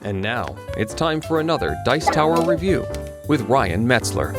And now, it's time for another Dice Tower review with Ryan Metzler.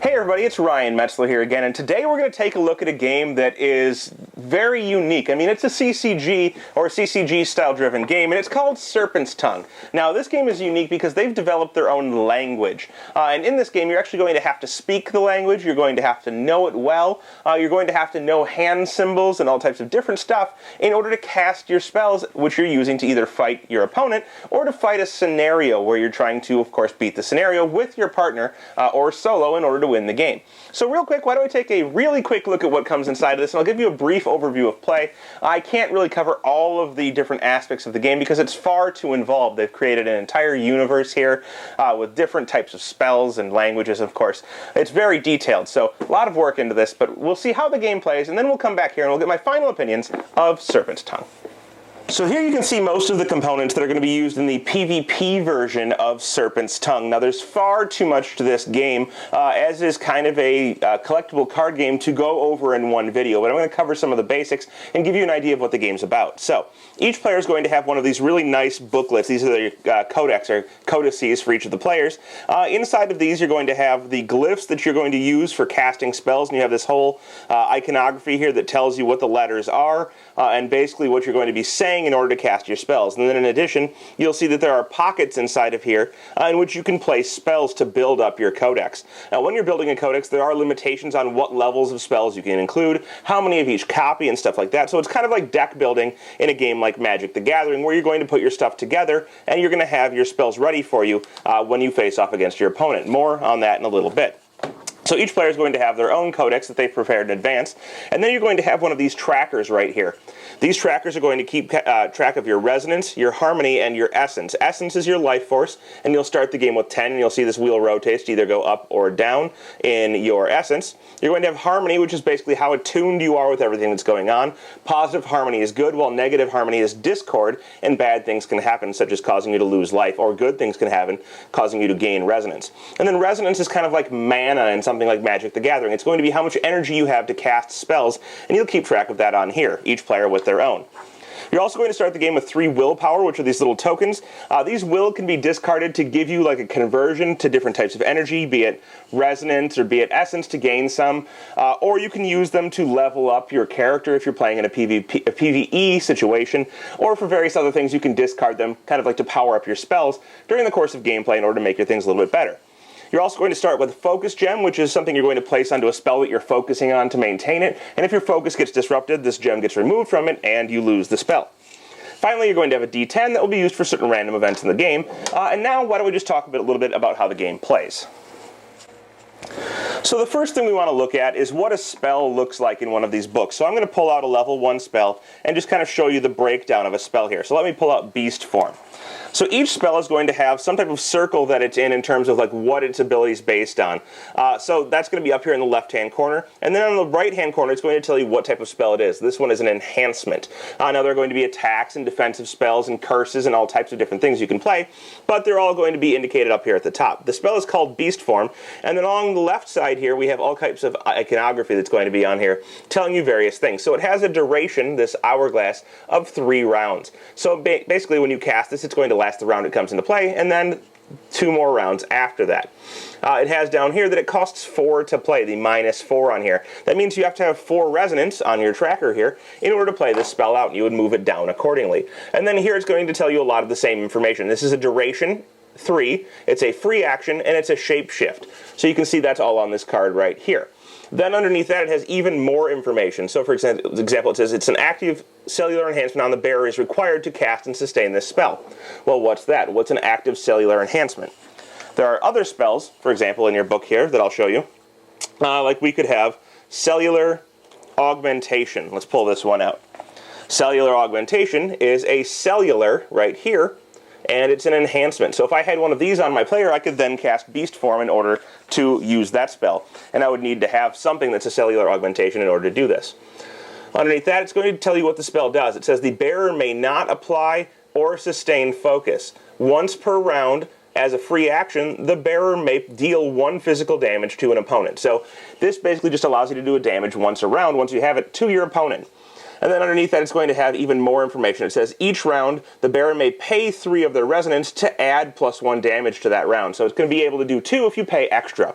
Hey everybody, it's Ryan Metzler here again, and today we're going to take a look at a game that is very unique. I mean, it's a CCG, or CCG style-driven game, and it's called Serpents Tongue. Now, this game is unique because they've developed their own language. And in this game, you're actually going to have to speak the language, you're going to have to know it well, you're going to have to know hand symbols and all types of different stuff in order to cast your spells, which you're using to either fight your opponent or to fight a scenario where you're trying to, of course, beat the scenario with your partner or solo in order to win the game. So real quick, why don't we take a really quick look at what comes inside of this, and I'll give you a brief overview of play. I can't really cover all of the different aspects of the game because it's far too involved. They've created an entire universe here with different types of spells and languages, of course. It's very detailed, so a lot of work into this, but we'll see how the game plays, and then we'll come back here and we'll get my final opinions of Serpents Tongue. So here you can see most of the components that are going to be used in the PvP version of Serpents Tongue. Now there's far too much to this game, as is kind of a collectible card game to go over in one video, but I'm going to cover some of the basics and give you an idea of what the game's about. So each player is going to have one of these really nice booklets. These are the codex or codices for each of the players. Inside of these you're going to have the glyphs that you're going to use for casting spells, and you have this whole iconography here that tells you what the letters are and basically what you're going to be saying in order to cast your spells. And then in addition, you'll see that there are pockets inside of here in which you can place spells to build up your codex. Now when you're building a codex, there are limitations on what levels of spells you can include, how many of each copy and stuff like that. So it's kind of like deck building in a game like Magic the Gathering, where you're going to put your stuff together and you're going to have your spells ready for you when you face off against your opponent. More on that in a little bit. So each player is going to have their own codex that they've prepared in advance, and then you're going to have one of these trackers right here. These trackers are going to keep track of your resonance, your harmony, and your essence. Essence is your life force, and you'll start the game with 10, and you'll see this wheel rotates to either go up or down in your essence. You're going to have harmony, which is basically how attuned you are with everything that's going on. Positive harmony is good, while negative harmony is discord, and bad things can happen, such as causing you to lose life, or good things can happen, causing you to gain resonance. And then resonance is kind of like mana in something like Magic the Gathering. It's going to be how much energy you have to cast spells, and you'll keep track of that on here, each player with their own. You're also going to start the game with 3 willpower, which are these little tokens. These will can be discarded to give you like a conversion to different types of energy, be it resonance or be it essence to gain some, or you can use them to level up your character if you're playing in a PvE situation, or for various other things you can discard them, kind of like to power up your spells during the course of gameplay in order to make your things a little bit better. You're also going to start with a focus gem, which is something you're going to place onto a spell that you're focusing on to maintain it, and if your focus gets disrupted, this gem gets removed from it, and you lose the spell. Finally, you're going to have a D10 that will be used for certain random events in the game, and now why don't we just talk a little bit about how the game plays. So the first thing we want to look at is what a spell looks like in one of these books. So I'm going to pull out a level 1 spell and just kind of show you the breakdown of a spell here. So let me pull out Beast Form. So each spell is going to have some type of circle that it's in terms of like what its ability is based on. So that's going to be up here in the left-hand corner. And then on the right-hand corner, it's going to tell you what type of spell it is. This one is an enhancement. Now there are going to be attacks and defensive spells and curses and all types of different things you can play, but they're all going to be indicated up here at the top. The spell is called Beast Form, and then along the left side here, we have all types of iconography that's going to be on here telling you various things. So it has a duration, this hourglass, of 3 rounds. So basically when you cast this, it's going to last the round it comes into play, and then 2 more rounds after that. It has down here that it costs 4 to play, the -4 on here. That means you have to have 4 resonance on your tracker here in order to play this spell out, and you would move it down accordingly. And then here it's going to tell you a lot of the same information. This is a duration, 3, it's a free action, and it's a shape shift. So you can see that's all on this card right here. Then underneath that, it has even more information. So for example, it says it's an active cellular enhancement on the bearer is required to cast and sustain this spell. Well, what's that? What's an active cellular enhancement? There are other spells, for example, in your book here that I'll show you. Like we could have cellular augmentation. Let's pull this one out. Cellular augmentation is a cellular right here, and it's an enhancement. So if I had one of these on my player, I could then cast Beast Form in order to use that spell. And I would need to have something that's a cellular augmentation in order to do this. Underneath that, it's going to tell you what the spell does. It says the bearer may not apply or sustain focus. Once per round, as a free action, the bearer may deal 1 physical damage to an opponent. So this basically just allows you to do a damage once a round, once you have it, to your opponent. And then underneath that, it's going to have even more information. It says, each round, the bearer may pay 3 of their resonance to add +1 damage to that round. So it's going to be able to do 2 if you pay extra.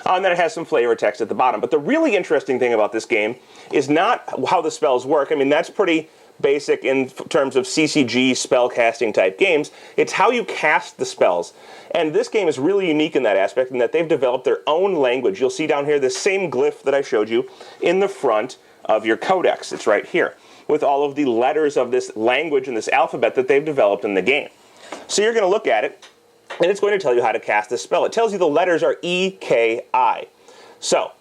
And then it has some flavor text at the bottom. But the really interesting thing about this game is not how the spells work. I mean, that's pretty basic in terms of CCG spellcasting type games. It's how you cast the spells. And this game is really unique in that aspect, in that they've developed their own language. You'll see down here this same glyph that I showed you in the front of your codex. It's right here, with all of the letters of this language and this alphabet that they've developed in the game. So you're going to look at it, and it's going to tell you how to cast this spell. It tells you the letters are E, K, I. So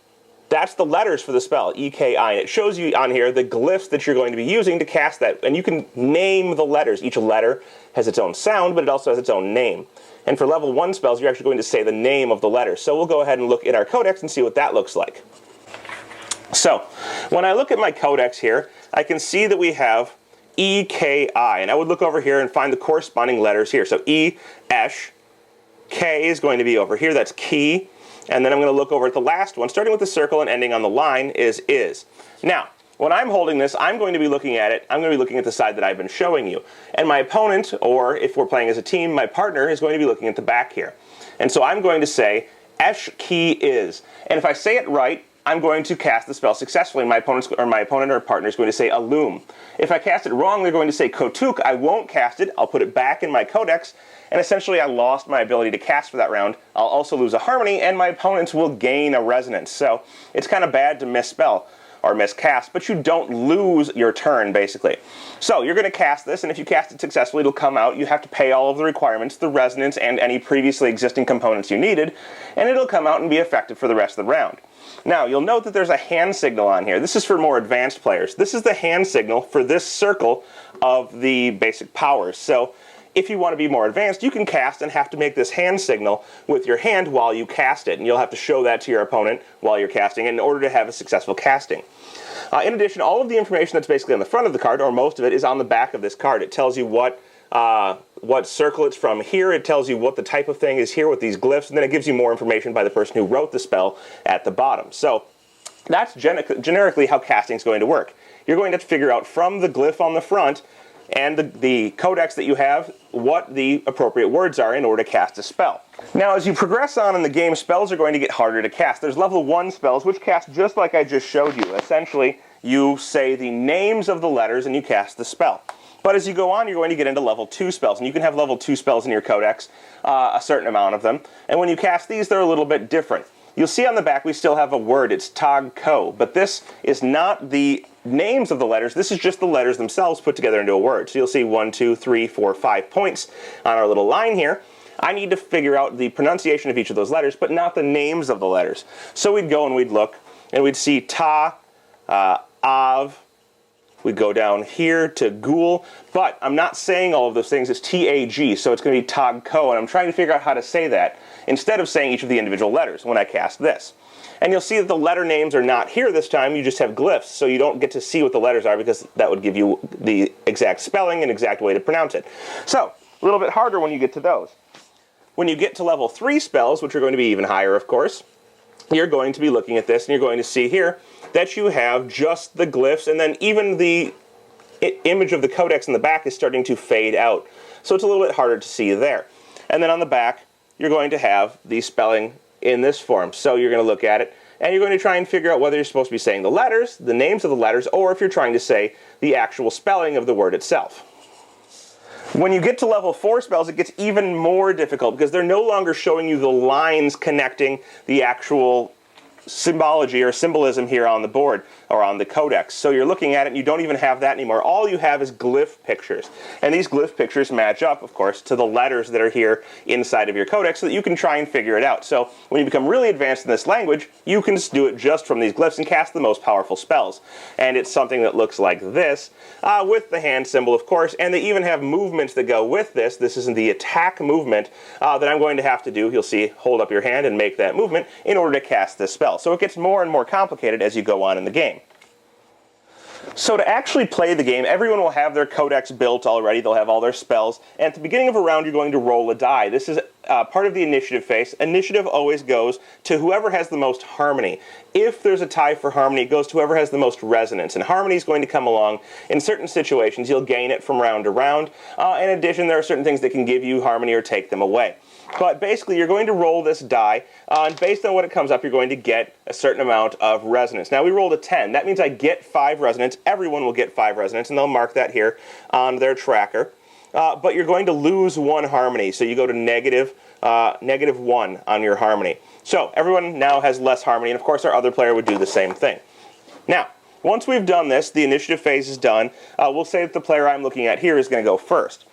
that's the letters for the spell, E, K, I. And it shows you on here the glyphs that you're going to be using to cast that. And you can name the letters. Each letter has its own sound, but it also has its own name. And for level 1 spells, you're actually going to say the name of the letters. So we'll go ahead and look in our codex and see what that looks like. So when I look at my codex here, I can see that we have E, K, I. And I would look over here and find the corresponding letters here. So E, Esh. K is going to be over here. That's key. And then I'm going to look over at the last one, starting with the circle and ending on the line, is. Now, when I'm holding this, I'm going to be looking at it. I'm going to be looking at the side that I've been showing you. And my opponent, or if we're playing as a team, my partner is going to be looking at the back here. And so I'm going to say, Esh key is. And if I say it right, I'm going to cast the spell successfully. My opponent or partner is going to say Alum. If I cast it wrong, they're going to say Kotuk. I won't cast it. I'll put it back in my codex. And essentially, I lost my ability to cast for that round. I'll also lose a harmony, and my opponents will gain a resonance. So it's kind of bad to misspell or miscast, but you don't lose your turn, basically. So you're going to cast this, and if you cast it successfully, it'll come out. You have to pay all of the requirements, the resonance, and any previously existing components you needed, and it'll come out and be effective for the rest of the round. Now, you'll note that there's a hand signal on here. This is for more advanced players. This is the hand signal for this circle of the basic powers. So if you want to be more advanced, you can cast and have to make this hand signal with your hand while you cast it. And you'll have to show that to your opponent while you're casting in order to have a successful casting. In addition, all of the information that's basically on the front of the card, or most of it, is on the back of this card. It tells you what circle it's from here. It tells you what the type of thing is here with these glyphs, and then it gives you more information by the person who wrote the spell at the bottom. So that's generically how casting is going to work. You're going to have to figure out from the glyph on the front and the codex that you have what the appropriate words are in order to cast a spell. Now, as you progress on in the game, spells are going to get harder to cast. There's level 1 spells, which cast just like I just showed you. Essentially, you say the names of the letters and you cast the spell. But as you go on, you're going to get into level 2 spells, and you can have level 2 spells in your codex, a certain amount of them. And when you cast these, they're a little bit different. You'll see on the back we still have a word. It's Tog Ko, but this is not the names of the letters. This is just the letters themselves put together into a word. So you'll see 1, 2, 3, 4, 5 points on our little line here. I need to figure out the pronunciation of each of those letters, but not the names of the letters. So we'd go and we'd look, and we'd see Ta, Av. We'd go down here to Ghoul, but I'm not saying all of those things. It's T-A-G, so it's going to be Tog Ko, and I'm trying to figure out how to say that instead of saying each of the individual letters when I cast this. And you'll see that the letter names are not here this time. You just have glyphs, so you don't get to see what the letters are because that would give you the exact spelling and exact way to pronounce it. So, a little bit harder when you get to those. When you get to level 3 spells, which are going to be even higher, of course, you're going to be looking at this, and you're going to see here that you have just the glyphs, and then even the image of the codex in the back is starting to fade out. So it's a little bit harder to see there. And then on the back, you're going to have the spelling in this form. So you're going to look at it, and you're going to try and figure out whether you're supposed to be saying the letters, the names of the letters, or if you're trying to say the actual spelling of the word itself. When you get to level 4 spells, it gets even more difficult because they're no longer showing you the lines connecting the actual symbology or symbolism here on the board or on the codex. So you're looking at it and you don't even have that anymore. All you have is glyph pictures. And these glyph pictures match up, of course, to the letters that are here inside of your codex so that you can try and figure it out. So when you become really advanced in this language, you can do it just from these glyphs and cast the most powerful spells. And it's something that looks like this, with the hand symbol, of course, and they even have movements that go with this. This is the attack movement that I'm going to have to do. You'll see, hold up your hand and make that movement in order to cast this spell. So it gets more and more complicated as you go on in the game. So to actually play the game, everyone will have their codex built already. They'll have all their spells. And at the beginning of a round, you're going to roll a die. This is part of the initiative phase. Initiative always goes to whoever has the most harmony. If there's a tie for harmony, it goes to whoever has the most resonance. And harmony is going to come along in certain situations. You'll gain it from round to round. In addition, there are certain things that can give you harmony or take them away. But basically, you're going to roll this die, and based on what it comes up, you're going to get a certain amount of resonance. Now, we rolled a 10. That means I get 5 resonance. Everyone will get 5 resonance, and they'll mark that here on their tracker. But you're going to lose 1 harmony, so you go to negative 1 on your harmony. So everyone now has less harmony, and of course our other player would do the same thing. Now, once we've done this, the initiative phase is done. We'll say that the player I'm looking at here is going to go first.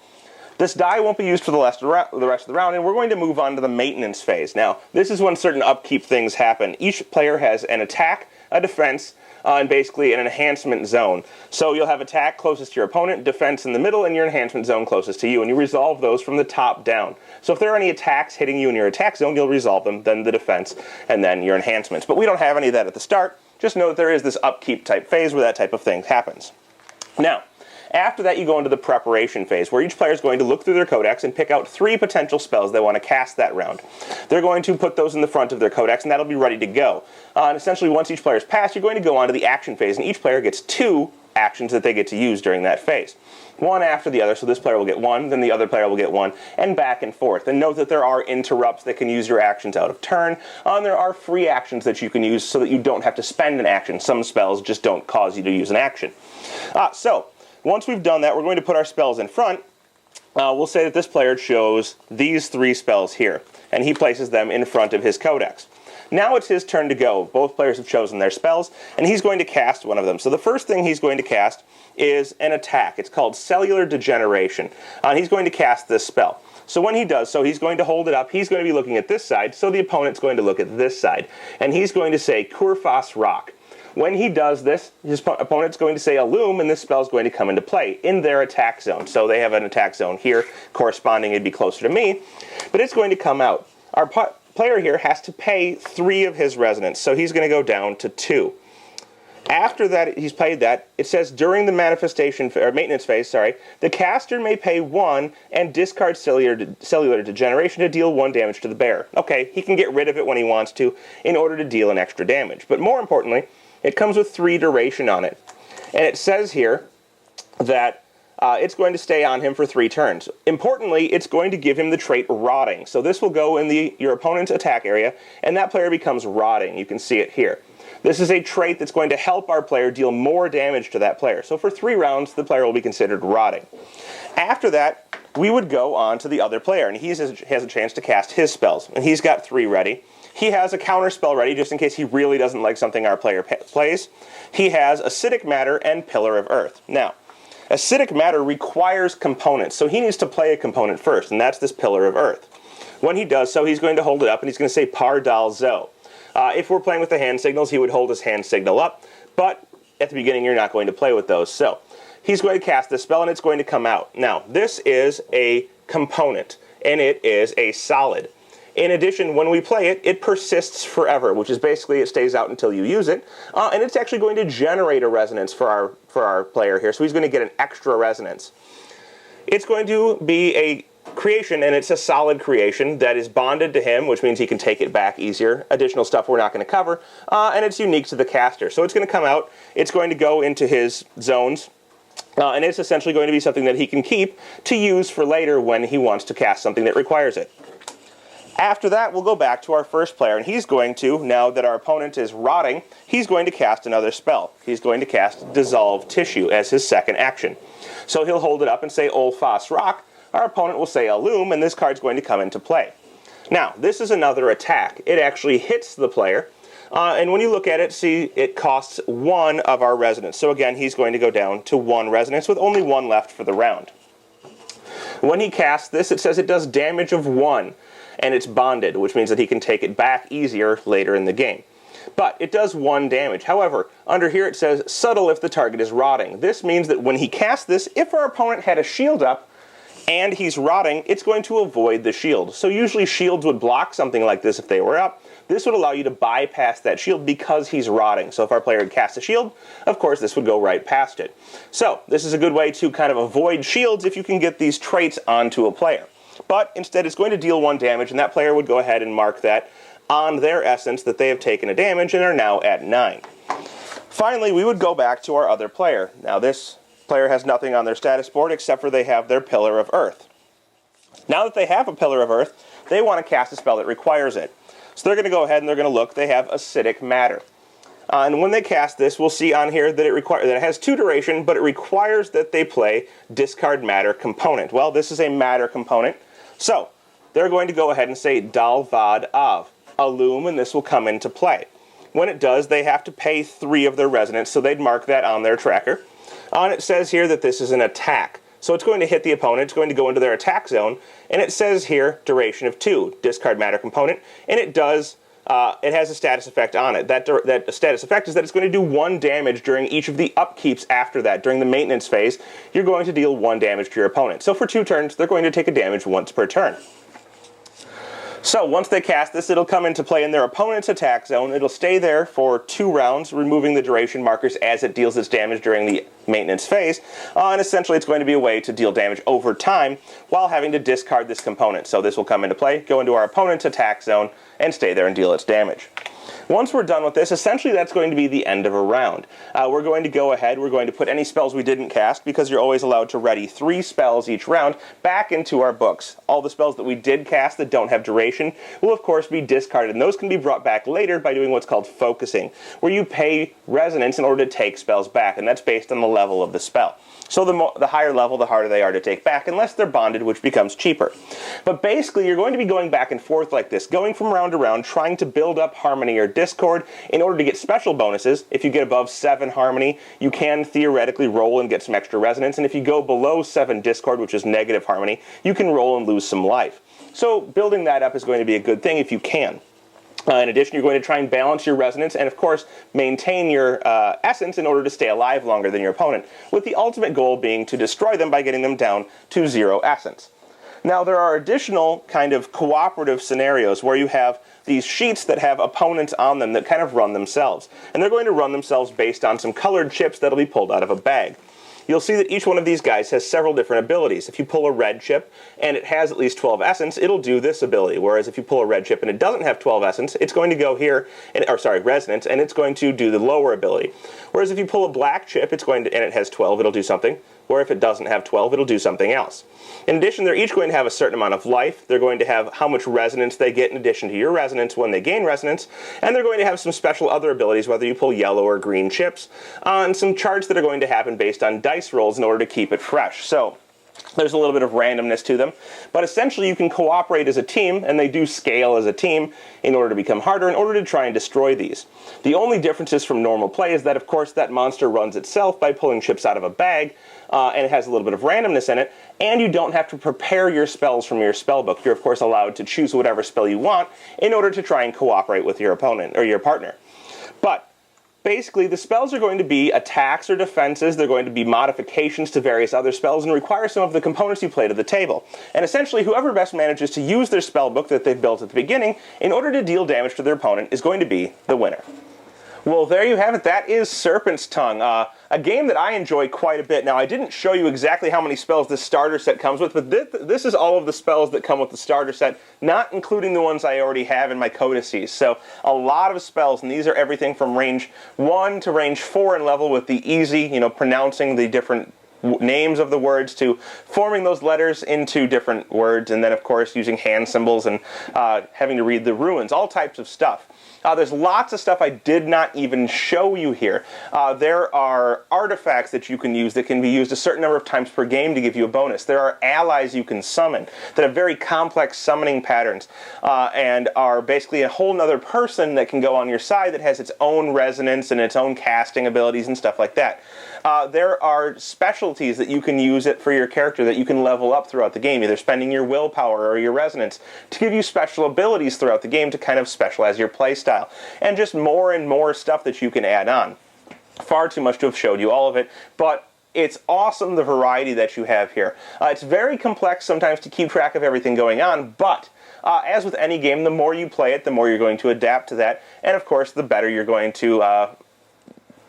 This die won't be used for the rest of the round, and we're going to move on to the maintenance phase. Now, this is when certain upkeep things happen. Each player has an attack, a defense, and basically an enhancement zone. So you'll have attack closest to your opponent, defense in the middle, and your enhancement zone closest to you. And you resolve those from the top down. So if there are any attacks hitting you in your attack zone, you'll resolve them, then the defense, and then your enhancements. But we don't have any of that at the start. Just know that there is this upkeep type phase where that type of thing happens. Now, after that, you go into the preparation phase, where each player is going to look through their codex and pick out 3 potential spells they want to cast that round. They're going to put those in the front of their codex, and that'll be ready to go. And essentially, once each player is passed, you're going to go on to the action phase, and each player gets 2 actions that they get to use during that phase. One after the other, so this player will get 1, then the other player will get 1, and back and forth. And note that there are interrupts that can use your actions out of turn, and there are free actions that you can use so that you don't have to spend an action. Some spells just don't cause you to use an action. Once we've done that, we're going to put our spells in front. We'll say that this player chose these 3 spells here, and he places them in front of his codex. Now it's his turn to go. Both players have chosen their spells, and he's going to cast one of them. So the first thing he's going to cast is an attack. It's called Cellular Degeneration. And he's going to cast this spell. So when he does so, he's going to hold it up. He's going to be looking at this side, so the opponent's going to look at this side. And he's going to say, Kurfas Rock. When he does this, his opponent's going to say Illum, and this spell's going to come into play in their attack zone. So they have an attack zone here, corresponding it'd be closer to me, but it's going to come out. Our player here has to pay 3 of his resonance, so he's going to go down to 2. After that, he's played that, it says during the maintenance phase, the caster may pay 1 and discard cellular degeneration to deal 1 damage to the bearer. Okay, he can get rid of it when he wants to in order to deal an extra damage. But more importantly, it comes with 3 duration on it. And it says here that it's going to stay on him for 3 turns. Importantly, it's going to give him the trait Rotting. So this will go in your opponent's attack area, and that player becomes Rotting. You can see it here. This is a trait that's going to help our player deal more damage to that player. So for 3 rounds, the player will be considered Rotting. After that, we would go on to the other player, and he has a chance to cast his spells. And he's got 3 ready. He has a counter spell ready just in case he really doesn't like something our player plays. He has Acidic Matter and Pillar of Earth. Now, Acidic Matter requires components, so he needs to play a component first, and that's this Pillar of Earth. When he does so, he's going to hold it up, and he's going to say Par Dal Zo. If we're playing with the hand signals, he would hold his hand signal up, but at the beginning you're not going to play with those. So he's going to cast this spell, and it's going to come out. Now, this is a component, and it is a solid. In addition, when we play it, it persists forever, which is basically it stays out until you use it, and it's actually going to generate a resonance for our player here, so he's going to get an extra resonance. It's going to be a creation, and it's a solid creation that is bonded to him, which means he can take it back easier. Additional stuff we're not going to cover, and it's unique to the caster. So it's going to come out, it's going to go into his zones, and it's essentially going to be something that he can keep to use for later when he wants to cast something that requires it. After that, we'll go back to our first player, and he's going to, now that our opponent is Rotting, he's going to cast another spell. He's going to cast Dissolve Tissue as his second action. So he'll hold it up and say Olfas Rock. Our opponent will say Illum, and this card's going to come into play. Now, this is another attack. It actually hits the player, and when you look at it, see, it costs 1 of our resonance. So again, he's going to go down to 1 resonance with only 1 left for the round. When he casts this, it says it does damage of 1. And it's bonded, which means that he can take it back easier later in the game. But it does 1 damage. However, under here it says subtle if the target is Rotting. This means that when he casts this, if our opponent had a shield up and he's Rotting, it's going to avoid the shield. So usually shields would block something like this if they were up. This would allow you to bypass that shield because he's Rotting. So if our player had cast a shield, of course this would go right past it. So this is a good way to kind of avoid shields if you can get these traits onto a player. but instead it's going to deal 1 damage, and that player would go ahead and mark that on their essence that they have taken a damage and are now at 9. Finally, we would go back to our other player. Now this player has nothing on their status board except for they have their Pillar of Earth. Now that they have a Pillar of Earth, they want to cast a spell that requires it. So they're going to go ahead and they're going to look. They have Acidic Matter. And when they cast this, we'll see on here that it has 2 duration, but it requires that they play Discard Matter component. Well, this is a Matter component. So they're going to go ahead and say Dal Vad Av, Illum, and this will come into play. When it does, they have to pay 3 of their resonance, so they'd mark that on their tracker. And it says here that this is an attack. So it's going to hit the opponent, it's going to go into their attack zone, and it says here, duration of 2, discard matter component, and it does, it has a status effect on it. That status effect is that it's going to do 1 damage during each of the upkeeps after that. During the maintenance phase, you're going to deal 1 damage to your opponent. So for 2 turns, they're going to take a damage once per turn. So once they cast this, it'll come into play in their opponent's attack zone. It'll stay there for 2 rounds, removing the duration markers as it deals its damage during the maintenance phase. And essentially it's going to be a way to deal damage over time while having to discard this component. So this will come into play, go into our opponent's attack zone, and stay there and deal its damage. Once we're done with this, essentially that's going to be the end of a round. We're going to go ahead, we're going to put any spells we didn't cast, because you're always allowed to ready 3 spells each round, back into our books. All the spells that we did cast that don't have duration will of course be discarded, and those can be brought back later by doing what's called focusing, where you pay resonance in order to take spells back, and that's based on the level of the spell. So the higher level, the harder they are to take back, unless they're bonded, which becomes cheaper. But basically, you're going to be going back and forth like this, going from round to round, trying to build up harmony or discord in order to get special bonuses. If you get above 7 harmony, you can theoretically roll and get some extra resonance, and if you go below 7 discord, which is negative harmony, you can roll and lose some life. So building that up is going to be a good thing if you can. In addition, you're going to try and balance your resonance and, of course, maintain your essence in order to stay alive longer than your opponent, with the ultimate goal being to destroy them by getting them down to 0 essence. Now, there are additional kind of cooperative scenarios where you have these sheets that have opponents on them that kind of run themselves. And they're going to run themselves based on some colored chips that'll be pulled out of a bag. You'll see that each one of these guys has several different abilities. If you pull a red chip and it has at least 12 essence, it'll do this ability. Whereas if you pull a red chip and it doesn't have 12 essence, it's going to go here, resonance, and it's going to do the lower ability. Whereas if you pull a black chip, and it has 12, it'll do something. Or if it doesn't have 12, it'll do something else. In addition, they're each going to have a certain amount of life. They're going to have how much resonance they get in addition to your resonance when they gain resonance. And they're going to have some special other abilities, whether you pull yellow or green chips, and some charts that are going to happen based on dice rolls in order to keep it fresh. So there's a little bit of randomness to them, but essentially you can cooperate as a team, and they do scale as a team in order to become harder, in order to try and destroy these. The only differences from normal play is that, of course, that monster runs itself by pulling chips out of a bag, and it has a little bit of randomness in it, and you don't have to prepare your spells from your spell book. You're, of course, allowed to choose whatever spell you want in order to try and cooperate with your opponent or your partner. But basically, the spells are going to be attacks or defenses. They're going to be modifications to various other spells and require some of the components you play to the table. And essentially, whoever best manages to use their spell book that they've built at the beginning in order to deal damage to their opponent is going to be the winner. Well, there you have it. That is Serpent's Tongue, a game that I enjoy quite a bit. Now, I didn't show you exactly how many spells this starter set comes with, but this is all of the spells that come with the starter set, not including the ones I already have in my codices. So, a lot of spells, and these are everything from range 1 to range 4 in level with the easy, pronouncing the different names of the words to forming those letters into different words, and then, of course, using hand symbols and having to read the runes, all types of stuff. There's lots of stuff I did not even show you here. There are artifacts that you can use that can be used a certain number of times per game to give you a bonus. There are allies you can summon that have very complex summoning patterns and are basically a whole nother person that can go on your side that has its own resonance and its own casting abilities and stuff like that. There are specialties that you can use it for your character that you can level up throughout the game, either spending your willpower or your resonance to give you special abilities throughout the game to kind of specialize your playstyle. And just more and more stuff that you can add on. Far too much to have showed you all of it, but it's awesome the variety that you have here. It's very complex sometimes to keep track of everything going on, but as with any game, the more you play it, the more you're going to adapt to that, and of course, the better you're going to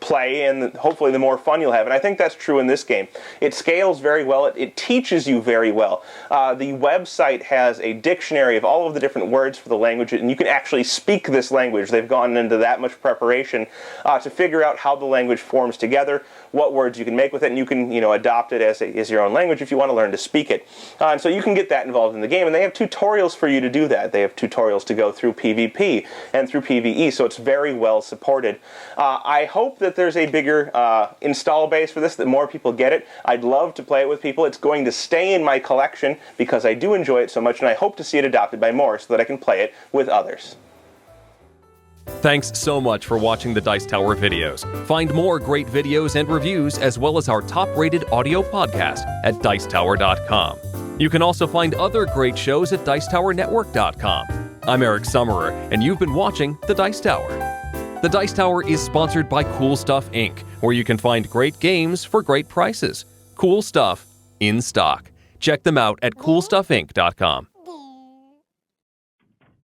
play, and hopefully the more fun you'll have. And I think that's true in this game. It scales very well. It teaches you very well. The website has a dictionary of all of the different words for the language, and you can actually speak this language. They've gone into that much preparation to figure out how the language forms together, what words you can make with it, and you can adopt it as your own language if you want to learn to speak it. And so you can get that involved in the game, and they have tutorials for you to do that. They have tutorials to go through PvP and through PvE, so it's very well supported. I hope that there's a bigger install base for this, that more people get it. I'd love to play it with people. It's going to stay in my collection because I do enjoy it so much, and I hope to see it adopted by more so that I can play it with others. Thanks so much for watching the Dice Tower videos. Find more great videos and reviews, as well as our top-rated audio podcast at Dicetower.com. You can also find other great shows at DicetowerNetwork.com. I'm Eric Summerer, and you've been watching The Dice Tower. The Dice Tower is sponsored by Cool Stuff Inc., where you can find great games for great prices. Cool stuff in stock. Check them out at CoolStuffInc.com.